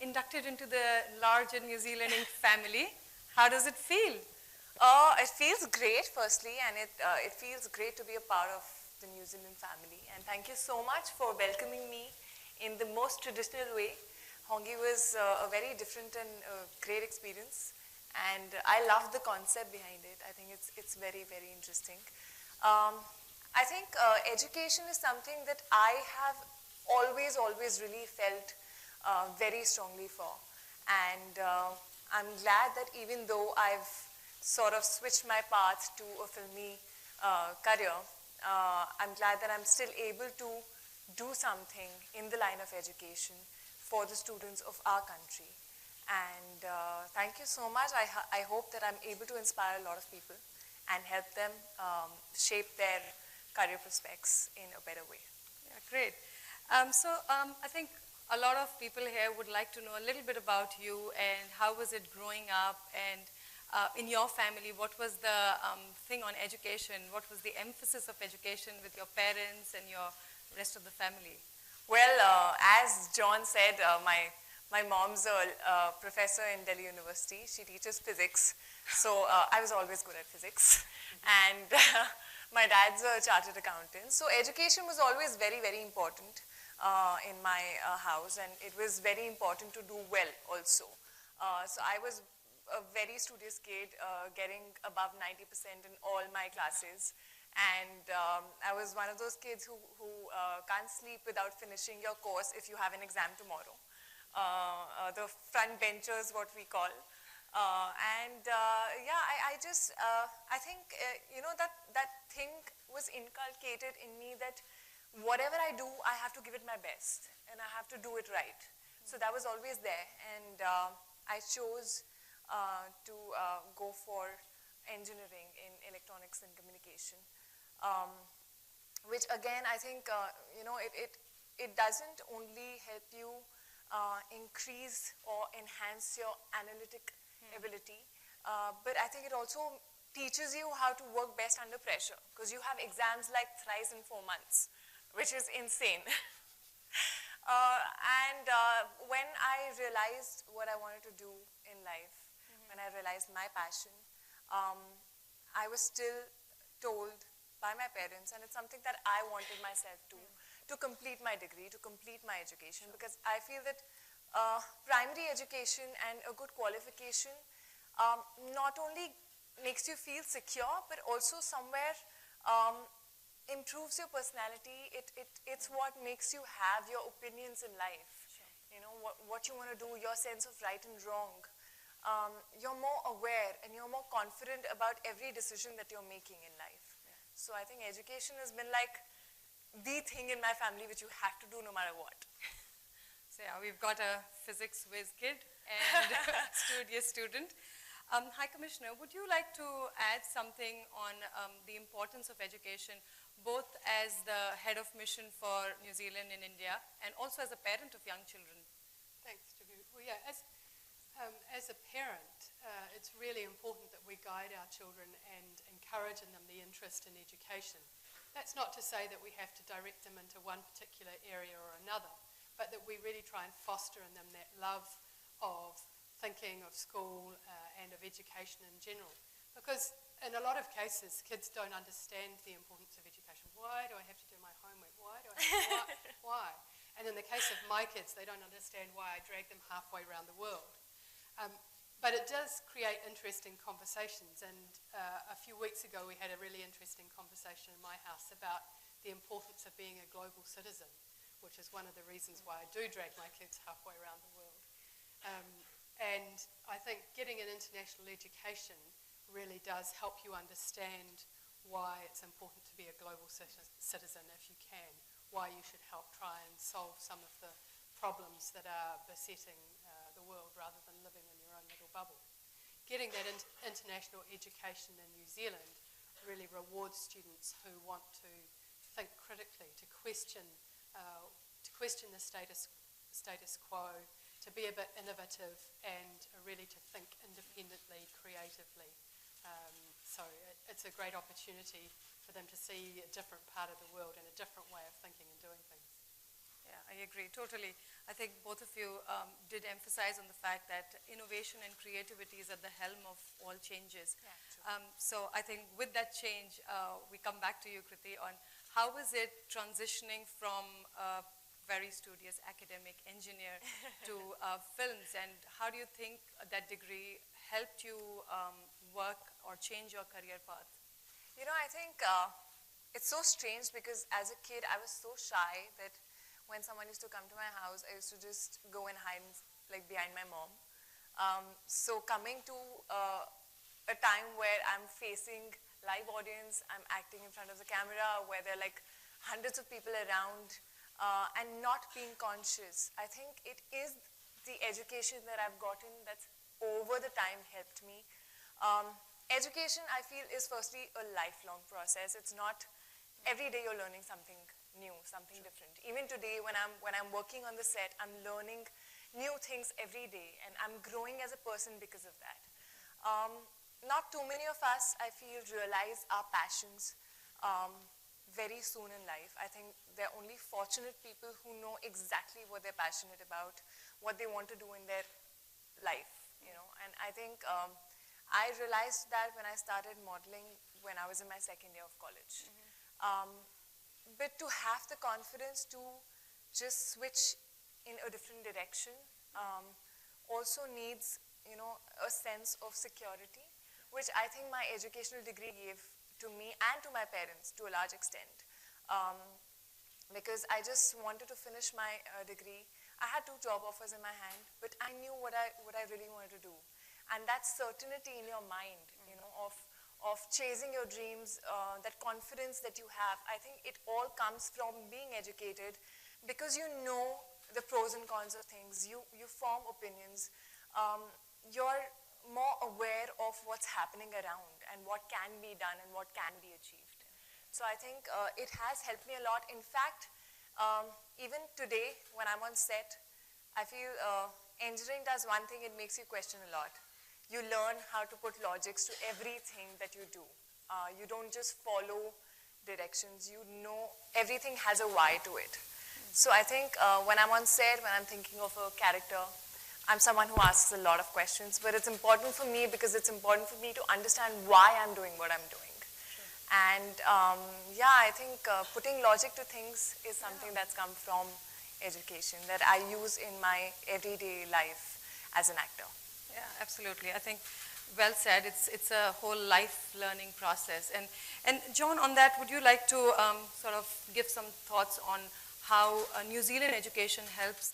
inducted into the larger New Zealand Inc. family. How does it feel? It feels great, firstly, and it feels great to be a part of the New Zealand family. And thank you so much for welcoming me in the most traditional way. Hongi was a very different and great experience, and I love the concept behind it. I think it's very, very interesting. I think education is something that I have always really felt very strongly for. And I'm glad that even though I've sort of switched my path to a filmy career, I'm glad that I'm still able to do something in the line of education for the students of our country. And thank you so much. I hope that I'm able to inspire a lot of people and help them shape their career prospects in a better way. Yeah, great. I think a lot of people here would like to know a little bit about you and how was it growing up, and in your family, what was the thing on education? What was the emphasis of education with your parents and your rest of the family? Well, as John said, my mom's a professor in Delhi University. She teaches physics, so I was always good at physics. And my dad's a chartered accountant. So education was always very, very important in my house, and it was very important to do well also. So I was a very studious kid, getting above 90% in all my classes. And I was one of those kids who can't sleep without finishing your course if you have an exam tomorrow. The front benchers, what we call. I think, that thing was inculcated in me that whatever I do, I have to give it my best and I have to do it right. So that was always there, and I chose to go for engineering in electronics and communication, which again, I think, it doesn't only help you increase or enhance your analytic ability, but I think it also teaches you how to work best under pressure, because you have exams like thrice in 4 months, which is insane. When I realized what I wanted to do in life, when I realized my passion, I was still told by my parents, and it's something that I wanted myself to complete my degree, to complete my education, because I feel that primary education and a good qualification not only makes you feel secure, but also somewhere improves your personality. It's what makes you have your opinions in life. Sure. You know, what you want to do, your sense of right and wrong. You're more aware and you're more confident about every decision that you're making in life. Yeah. So I think education has been like the thing in my family which you have to do no matter what. So yeah, we've got a physics whiz kid and a studious student. High Commissioner, would you like to add something on the importance of education, both as the head of mission for New Zealand in India and also as a parent of young children? Thanks, Jagu. Well, yeah, as a parent, it's really important that we guide our children and encourage in them the interest in education. That's not to say that we have to direct them into one particular area or another, but that we really try and foster in them that love of thinking, of school, and of education in general. Because in a lot of cases, kids don't understand the importance of education. Why do I have to do my homework? Why do I have to, why? And in the case of my kids, they don't understand why I drag them halfway around the world. But it does create interesting conversations. And a few weeks ago, we had a really interesting conversation in my house about the importance of being a global citizen, which is one of the reasons why I do drag my kids halfway around the world. And I think getting an international education really does help you understand why it's important to be a global citizen if you can, why you should help try and solve some of the problems that are besetting the world rather than living in your own little bubble. Getting that international education in New Zealand really rewards students who want to think critically, to question the status quo, to be a bit innovative, and really to think independently, creatively. So it's a great opportunity for them to see a different part of the world and a different way of thinking and doing things. Yeah, I agree totally. I think both of you did emphasize on the fact that innovation and creativity is at the helm of all changes. Yeah, true. So I think with that change, we come back to you, Kriti, on how is it transitioning from a very studious academic engineer to films, and how do you think that degree helped you work or change your career path? You know, I think it's so strange because as a kid, I was so shy that when someone used to come to my house, I used to just go and hide like behind my mom. So coming to a time where I'm facing live audience, I'm acting in front of the camera, where there are like hundreds of people around, and not being conscious, I think it is the education that I've gotten that's over the time helped me. Education, I feel, is firstly a lifelong process. It's not every day you're learning something new, something different. Even today, when I'm working on the set, I'm learning new things every day, and I'm growing as a person because of that. Not too many of us, I feel, realize our passions very soon in life. I think they're only fortunate people who know exactly what they're passionate about, what they want to do in their life, you know. And I think I realized that when I started modeling when I was in my second year of college. But to have the confidence to just switch in a different direction also needs, you know, a sense of security, which I think my educational degree gave to me and to my parents to a large extent. Because I just wanted to finish my degree. I had 2 job offers in my hand, but I knew what I really wanted to do. And that certainty in your mind, you know, of chasing your dreams, that confidence that you have, I think it all comes from being educated, because you know the pros and cons of things, you form opinions, you're more aware of what's happening around and what can be done and what can be achieved. So I think it has helped me a lot. In fact, even today when I'm on set, I feel engineering does one thing, it makes you question a lot. You learn how to put logics to everything that you do. You don't just follow directions. You know everything has a why to it. So I think when I'm on set, when I'm thinking of a character, I'm someone who asks a lot of questions. But it's important for me because it's important for me to understand why I'm doing what I'm doing. Sure. And yeah, I think putting logic to things is something that's come from education that I use in my everyday life as an actor. Yeah, absolutely. I think well said. It's a whole life learning process. And John, on that, would you like to sort of give some thoughts on how New Zealand education helps